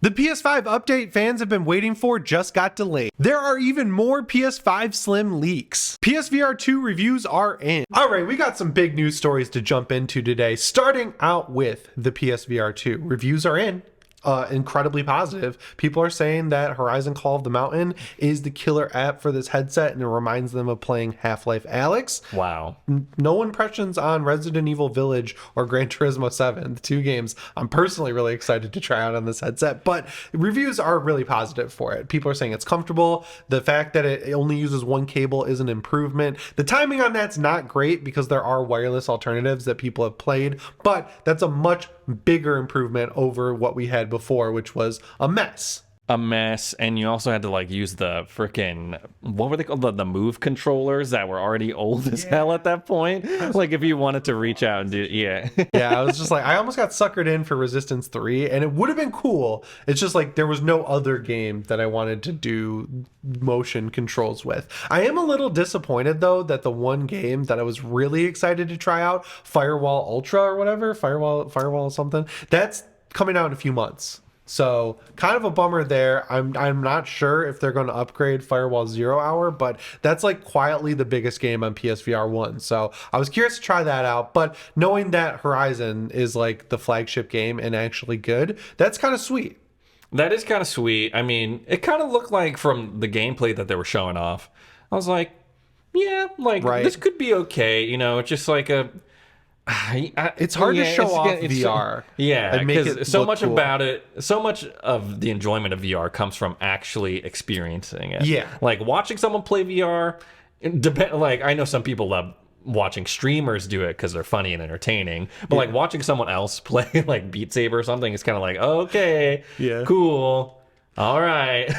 The PS5 update fans have been waiting for just got delayed. There are even more PS5 Slim leaks. PSVR2 reviews are in. All right, we got some big news stories to jump into today, starting out with the PSVR2. Reviews are in. Incredibly positive. People are saying that Horizon Call of the Mountain is the killer app for this headset, and it reminds them of playing Half-Life Alyx. Wow. No impressions on Resident Evil Village or Gran Turismo 7, the two games I'm personally really excited to try out on this headset, but reviews are really positive for it. People are saying it's comfortable. The fact that it only uses one cable is an improvement. The timing on that's not great because there are wireless alternatives that people have played, but that's a much bigger improvement over what we had before, which was a mess. And you also had to like use the freaking, what were they called, the move controllers that were already old as hell at that point, like if you wanted to reach out and do yeah I was just like, I almost got suckered in for Resistance 3, and it would have been cool. It's just like there was no other game that I wanted to do motion controls with. I am a little disappointed though that the one game that I was really excited to try out, Firewall Ultra or whatever, Firewall something, that's coming out in a few months. So kind of a bummer there. I'm not sure if they're going to upgrade Firewall 0 Hour, but that's like quietly the biggest game on PSVR 1. So I was curious to try that out, but knowing that Horizon is like the flagship game and actually good, that's kind of sweet. That is kind of sweet. I mean, it kind of looked like from the gameplay that they were showing off, I was like, yeah, like this could be okay. You know, it's just like a... it's hard to show off VR. Yeah, because so much cool about it, so much of the enjoyment of VR comes from actually experiencing it. Yeah. Like watching someone play VR, like I know some people love watching streamers do it because they're funny and entertaining, but like watching someone else play like Beat Saber or something, it's kind of like, okay, cool. All right.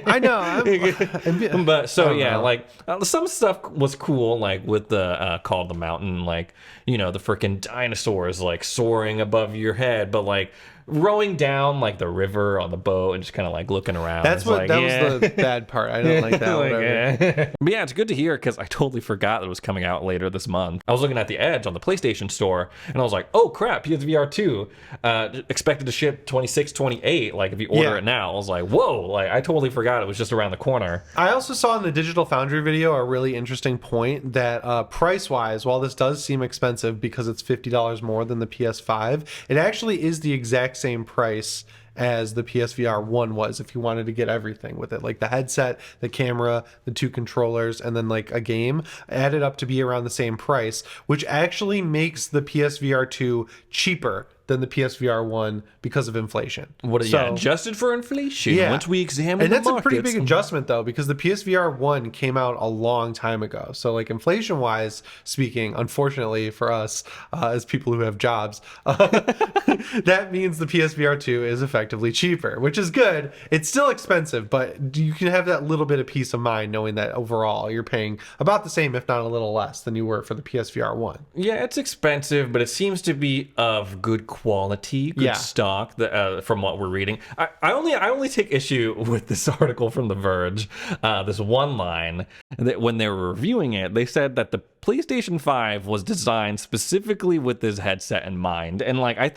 I know. But so yeah, like some stuff was cool, like with the Call of the Mountain, like, you know, the freaking dinosaurs like soaring above your head, but like rowing down like the river on the boat and just kind of like looking around. That's what that was the bad part. I don't like that. Like, but yeah, it's good to hear because I totally forgot that it was coming out later this month. I was looking at the Edge on the PlayStation Store and I was like, oh crap, PSVR 2 expected to ship 26-28. Like if you order it now, I was like, whoa, like I totally forgot it was just around the corner. I also saw in the Digital Foundry video a really interesting point that price wise, while this does seem expensive because it's $50 more than the PS5, it actually is the exact same price as the PSVR 1 was if you wanted to get everything with it, like the headset, the camera, the two controllers, and then like a game added up to be around the same price, which actually makes the PSVR 2 cheaper than the PSVR 1 because of inflation. Adjusted for inflation. Yeah. Once we examine and that's the a pretty big adjustment though, because the PSVR 1 came out a long time ago. So like inflation wise speaking, unfortunately for us as people who have jobs, that means the PSVR 2 is effectively cheaper, which is good. It's still expensive, but you can have that little bit of peace of mind knowing that overall you're paying about the same, if not a little less than you were for the PSVR 1. Yeah, it's expensive, but it seems to be of good quality, good stock from what we're reading. I only take issue with this article from The Verge, this one line that when they were reviewing it, they said that the PlayStation 5 was designed specifically with this headset in mind. And like I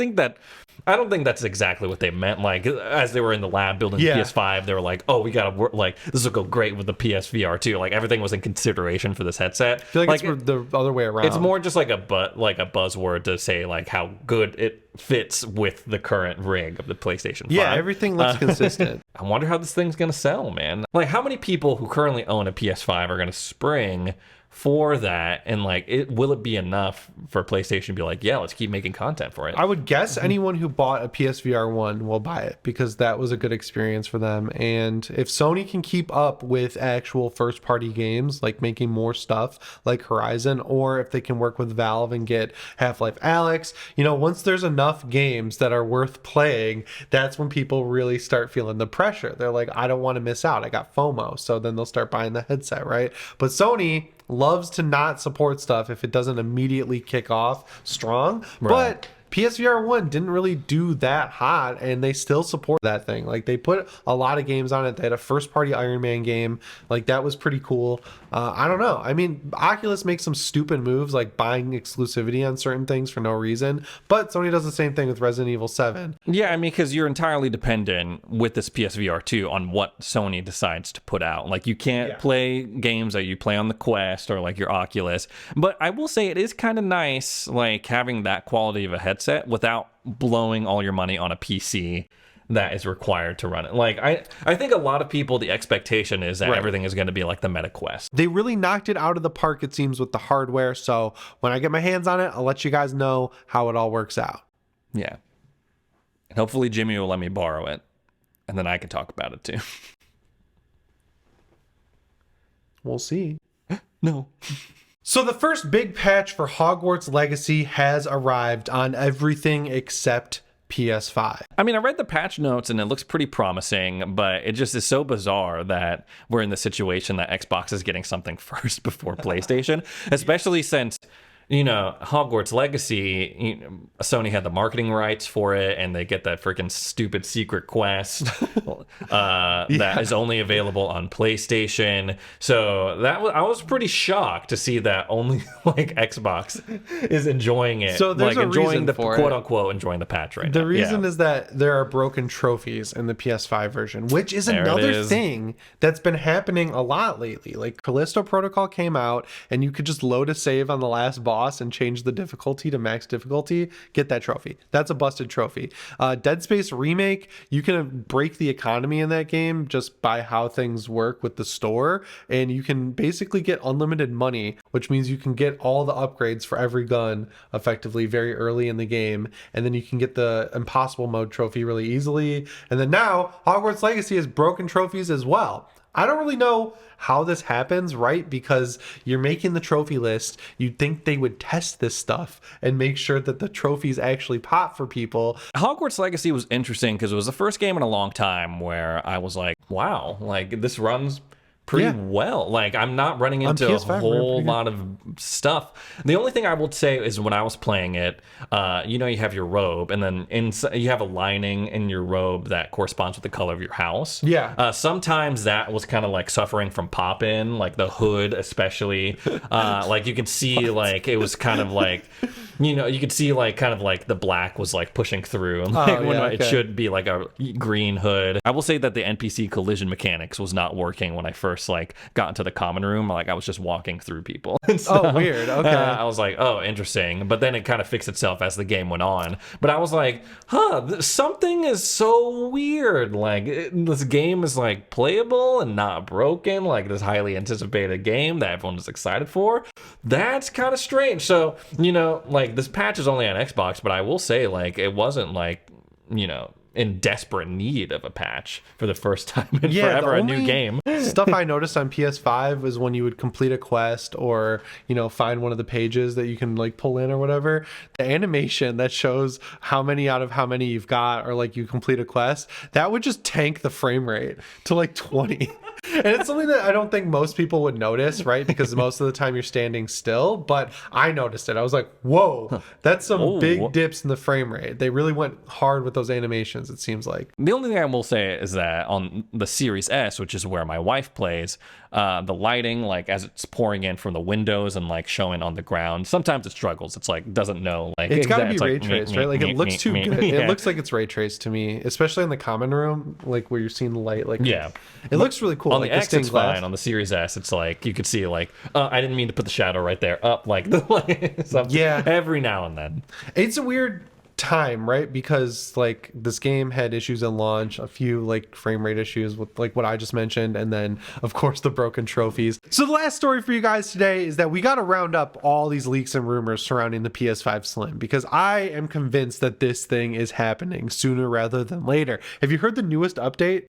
don't think that's exactly what they meant. Like as they were in the lab building the PS5, they were like, oh, we gotta work, like this will go great with the PSVR 2. Like everything was in consideration for this headset. I feel like it's the other way around. It's more just like a buzzword to say like how good it fits with the current rig of the PlayStation 5. Yeah, everything looks consistent. I wonder how this thing's gonna sell, man. Like how many people who currently own a PS5 are gonna spring for that, and like will it be enough for PlayStation to be like, yeah, let's keep making content for it? I would guess anyone who bought a PSVR 1 will buy it because that was a good experience for them. And if Sony can keep up with actual first party games, like making more stuff like Horizon, or if they can work with Valve and get Half-Life Alyx, you know, once there's enough games that are worth playing, that's when people really start feeling the pressure. They're like, I don't want to miss out, I got FOMO. So then they'll start buying the headset, right? But Sony loves to not support stuff if it doesn't immediately kick off strong. Right. But PSVR 1 didn't really do that hot, and they still support that thing. Like, they put a lot of games on it. They had a first-party Iron Man game. Like, that was pretty cool. I don't know. I mean, Oculus makes some stupid moves, like buying exclusivity on certain things for no reason, but Sony does the same thing with Resident Evil 7. Yeah, I mean, because you're entirely dependent with this PSVR 2 on what Sony decides to put out. Like, you can't play games that you play on the Quest or like your Oculus. But I will say it is kind of nice, like, having that quality of a headset without blowing all your money on a PC that is required to run it. Like, I think a lot of people, the expectation is that everything is going to be like the Meta Quest. They really knocked it out of the park, it seems, with the hardware. So when I get my hands on it, I'll let you guys know how it all works out. Yeah. And hopefully Jimmy will let me borrow it, and then I can talk about it too. We'll see. No. So the first big patch for Hogwarts Legacy has arrived on everything except PS5. I mean, I read the patch notes and it looks pretty promising, but it just is so bizarre that we're in the situation that Xbox is getting something first before PlayStation, especially since, you know, Hogwarts Legacy, Sony had the marketing rights for it, and they get that freaking stupid secret quest that is only available on PlayStation. So I was pretty shocked to see that only like Xbox is enjoying it. So there's like a enjoying reason the for quote it. unquote enjoying the patch right now. The reason is that there are broken trophies in the PS5 version, which is There it another is. thing that's been happening a lot lately. Like, Callisto Protocol came out, and you could just load a save on the last boss and change the difficulty to max difficulty, get that trophy. That's a busted trophy. Dead Space Remake, you can break the economy in that game just by how things work with the store, and you can basically get unlimited money, which means you can get all the upgrades for every gun effectively very early in the game, and then you can get the impossible mode trophy really easily. And then now Hogwarts Legacy has broken trophies as well. I don't really know how this happens, right? Because you're making the trophy list. You'd think they would test this stuff and make sure that the trophies actually pop for people. Hogwarts Legacy was interesting because it was the first game in a long time where I was like, wow, like this runs pretty well. Like, I'm not running into a PS5, whole lot of stuff. The only thing I will say is when I was playing it, you know, you have your robe, and then you have a lining in your robe that corresponds with the color of your house. Yeah. Sometimes that was kind of like suffering from pop-in, like the hood especially. Like, you could see like it was kind of like, you know, you could see like kind of like the black was like pushing through, like it should be like a green hood. I will say that the NPC collision mechanics was not working when I first like got into the common room. Like, I was just walking through people. So, oh, weird. Okay. I was like, oh, interesting. But then it kind of fixed itself as the game went on. But I was like, something is so weird. Like, this game is like playable and not broken. Like, this highly anticipated game that everyone is excited for. That's kind of strange. So, you know, like, this patch is only on Xbox, but I will say, like, it wasn't like, you know, in desperate need of a patch for the first time in forever, a new game. Stuff I noticed on PS5 was when you would complete a quest or, you know, find one of the pages that you can like pull in or whatever, the animation that shows how many out of how many you've got, or like you complete a quest, that would just tank the frame rate to like 20. And it's something that I don't think most people would notice, right? Because most of the time you're standing still, but I noticed it. I was like, whoa, that's some big dips in the frame rate. They really went hard with those animations, it seems like. The only thing I will say is that on the Series S, which is where my wife plays, the lighting, like as it's pouring in from the windows and like showing on the ground, sometimes it struggles. It's like, doesn't know. Like, it's got to be like, ray traced, right? Like, it looks too good. Yeah. It looks like it's ray traced to me, especially in the common room, like where you're seeing the light. Like, yeah, it looks really cool. On like the X, it's glass. fine. On the Series S, it's like you could see like, I didn't mean to put the shadow right there. Up, like the yeah, every now and then. It's a weird time, right? Because like this game had issues in launch, a few like frame rate issues with like what I just mentioned, and then of course the broken trophies. So the last story for you guys today is that we got to round up all these leaks and rumors surrounding the PS5 Slim, because I am convinced that this thing is happening sooner rather than later. Have you heard the newest update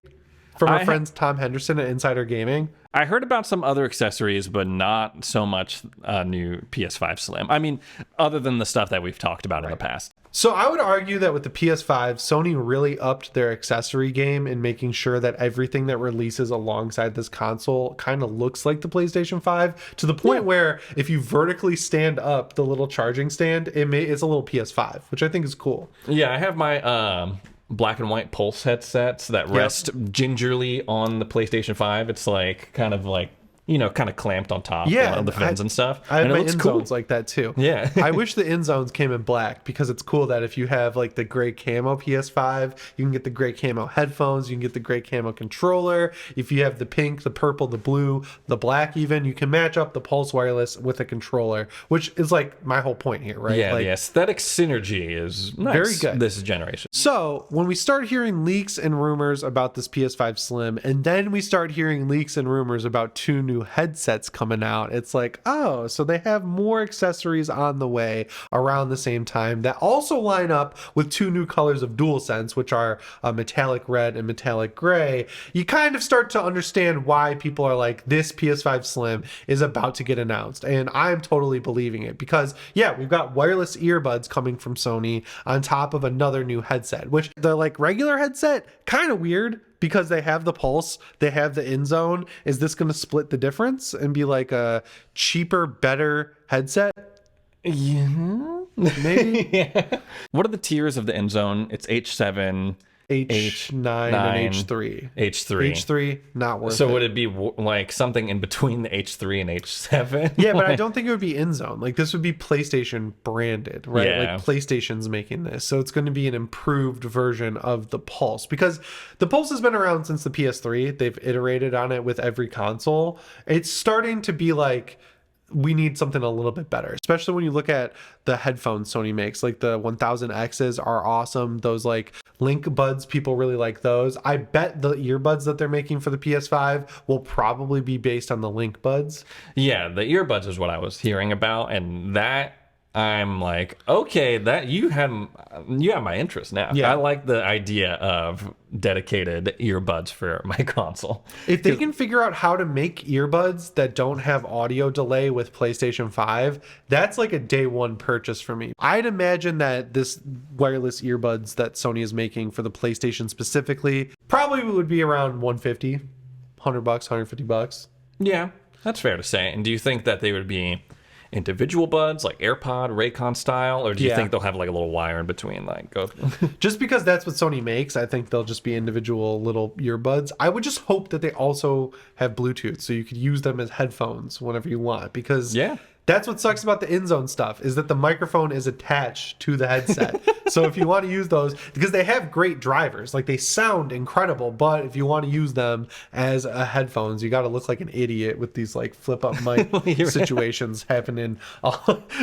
from our friends Tom Henderson at Insider Gaming? I heard about some other accessories, but not so much new PS5 Slim. I mean, other than the stuff that we've talked about in the past. So I would argue that with the PS5, Sony really upped their accessory game in making sure that everything that releases alongside this console kind of looks like the PlayStation 5, to the point where if you vertically stand up the little charging stand, it's a little PS5, which I think is cool. Yeah, I have my black and white Pulse headsets that rest gingerly on the PlayStation 5. It's like kind of like, you know, kind of clamped on top of the fins and stuff. I have and my it looks in cool. zones like that too. Yeah. I wish the in zones came in black, because it's cool that if you have like the gray camo PS5, you can get the gray camo headphones, you can get the gray camo controller. If you have the pink, the purple, the blue, the black even, you can match up the Pulse wireless with a controller, which is like my whole point here, right? Yeah, like, the aesthetic synergy is nice very good. This generation. So when we start hearing leaks and rumors about this PS5 Slim, and then we start hearing leaks and rumors about 2 new headsets coming out, it's like, oh, so they have more accessories on the way around the same time that also line up with 2 new colors of DualSense, which are metallic red and metallic gray. You kind of start to understand why people are like, this PS5 Slim is about to get announced, and I'm totally believing it, because yeah, we've got wireless earbuds coming from Sony on top of another new headset, which the like regular headset, kind of weird, because they have the Pulse, they have the in zone. Is this going to split the difference and be like a cheaper, better headset? Yeah, maybe. Yeah. What are the tiers of the end zone? It's H7, H9 and H3. H3, not worth it. So would it be like something in between the H3 and H7? Yeah, but I don't think it would be in zone. Like, this would be PlayStation branded, right? Yeah. Like, PlayStation's making this. So it's going to be an improved version of the Pulse, because the Pulse has been around since the PS3. They've iterated on it with every console. It's starting to be like, we need something a little bit better, especially when you look at the headphones Sony makes. Like the 1000Xs are awesome. Those like Link buds, people really like those. I bet the earbuds that they're making for the PS5 will probably be based on the Link buds. Yeah, the earbuds is what I was hearing about, and that I'm like, okay, that you have my interest now. Yeah. I like the idea of dedicated earbuds for my console. If they can figure out how to make earbuds that don't have audio delay with PlayStation 5, that's like a day one purchase for me. I'd imagine that this wireless earbuds that Sony is making for the PlayStation specifically probably would be around $150, $100, $150. Yeah, that's fair to say. And do you think that they would be individual buds, like AirPod, Raycon style, or do you think they'll have like a little wire in between, like go? Just because that's what Sony makes, I think they'll just be individual little earbuds. I would just hope that they also have Bluetooth, so you could use them as headphones whenever you want, because that's what sucks about the in-zone stuff, is that the microphone is attached to the headset. So if you want to use those, because they have great drivers, like they sound incredible, but if you want to use them as headphones, you got to look like an idiot with these like flip-up mic situations happening.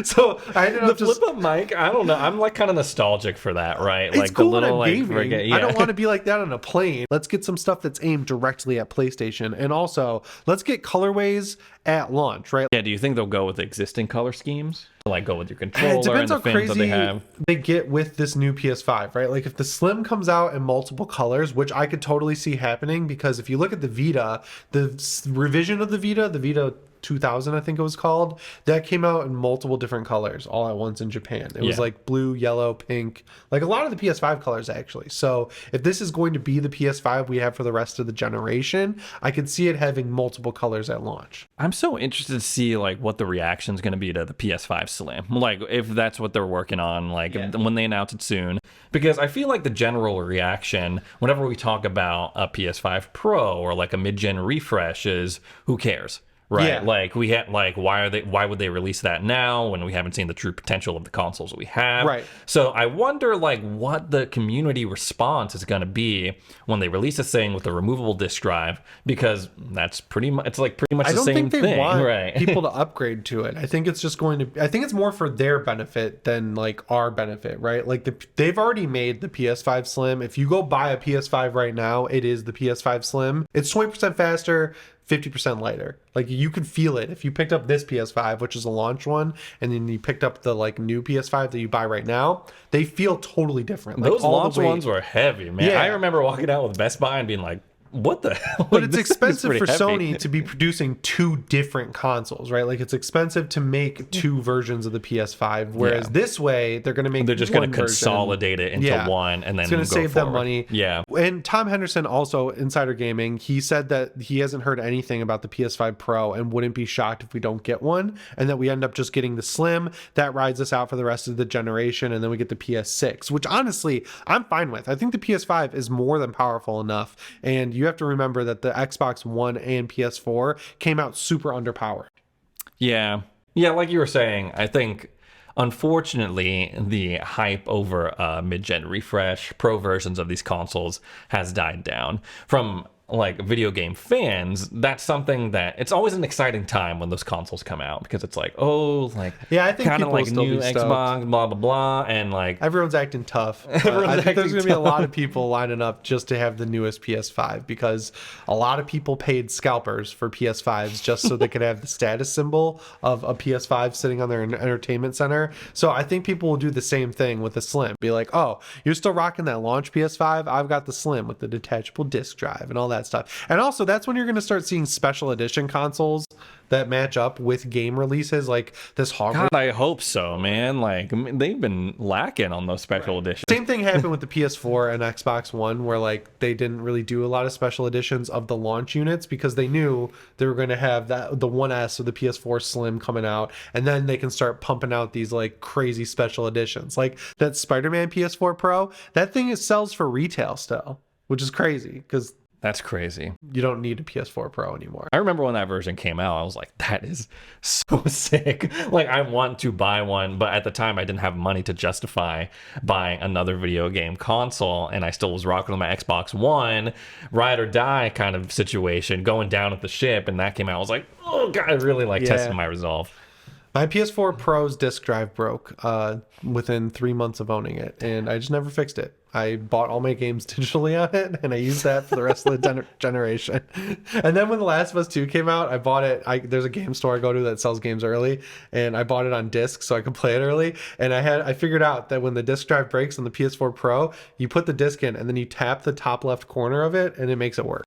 So I ended up flip-up mic, I don't know. I'm like kind of nostalgic for that, right? It's like cool the little like gaming. I don't want to be like that on a plane. Let's get some stuff that's aimed directly at PlayStation, and also let's get colorways at launch, right? Yeah, do you think they'll go with existing color schemes? Like go with your controller It depends and the how fins that crazy they get with this new PS5, right? Like if the Slim comes out in multiple colors, which I could totally see happening, because if you look at the Vita, the revision of the Vita 2000, I think it was called, that came out in multiple different colors all at once in Japan. It was like blue, yellow, pink, like a lot of the PS5 colors actually. So if this is going to be the PS5 we have for the rest of the generation, I could see it having multiple colors at launch. I'm so interested to see like what the reaction is going to be to the PS5 Slim, like if that's what they're working on, like when they announce it soon, because I feel like the general reaction whenever we talk about a PS5 Pro or like a mid-gen refresh is, who cares? Right. Yeah. Like we had like why would they release that now when we haven't seen the true potential of the consoles that we have? Right. So I wonder like what the community response is going to be when they release this thing with the removable disk drive, because that's pretty much the same thing. I don't think they want right. people to upgrade to it. I think it's just going to, I think it's more for their benefit than like our benefit, right? Like they've already made the PS5 Slim. If you go buy a PS5 right now, it is the PS5 Slim. It's 20% faster, 50% lighter. Like you could feel it if you picked up this PS5, which is a launch one, and then you picked up the like new PS5 that you buy right now. They feel totally different. Like, those launch ones were heavy, man. Yeah. I remember walking out with Best Buy and being like, what the hell? But Like, it's this is expensive pretty for heavy. Sony to be producing two different consoles, right? Like it's expensive to make two versions of the PS5, whereas Yeah. this way they're going to make They're just going one to version. consolidate it into Yeah. one and then It's going to go save them forward. money. Yeah. And Tom Henderson, also Insider Gaming, he said that he hasn't heard anything about the PS5 Pro and wouldn't be shocked if we don't get one, and that we end up just getting the Slim. That rides us out for the rest of the generation, and then we get the PS6, which honestly I'm fine with. I think the PS5 is more than powerful enough, and you have to remember that the Xbox One and PS4 came out super underpowered. Yeah. Yeah, like you were saying, I think unfortunately the hype over mid-gen refresh pro versions of these consoles has died down. From like video game fans, that's something that it's always an exciting time when those consoles come out, because it's like, oh, like, Yeah, I think kind of people will like still new be stoked. Xbox, blah blah blah, and like Everyone's acting tough. Everyone's I think there's acting going to be a lot tough. of people lining up just to have the newest PS5, because a lot of people paid scalpers for PS5s just so they could have the status symbol of a PS5 sitting on their entertainment center. So I think people will do the same thing with the Slim. Be like, oh, you're still rocking that launch PS5? I've got the Slim with the detachable disc drive and all that stuff. And also, that's when you're going to start seeing special edition consoles that match up with game releases, like this Hogwarts. God, I hope so, man. Like, I mean, they've been lacking on those special editions. Same thing happened with the PS4 and Xbox One, where like they didn't really do a lot of special editions of the launch units because they knew they were going to have that the 1S or the PS4 Slim coming out, and then they can start pumping out these like crazy special editions, like that Spider-Man PS4 Pro. That thing sells for retail still, which is crazy because That's crazy. you don't need a PS4 Pro anymore. I remember when that version came out, I was like, that is so sick. Like, I want to buy one, but at the time I didn't have money to justify buying another video game console, and I still was rocking with my Xbox One, ride or die kind of situation, going down with the ship, and that came out. I was like, oh god, I really like testing my resolve. My PS4 Pro's disk drive broke within 3 months of owning it, and I just never fixed it. I bought all my games digitally on it, and I used that for the rest of the generation. And then when The Last of Us 2 came out, I bought it. There's a game store I go to that sells games early, and I bought it on disc so I could play it early. And I figured out that when the disk drive breaks on the PS4 Pro, you put the disc in, and then you tap the top left corner of it, and it makes it work.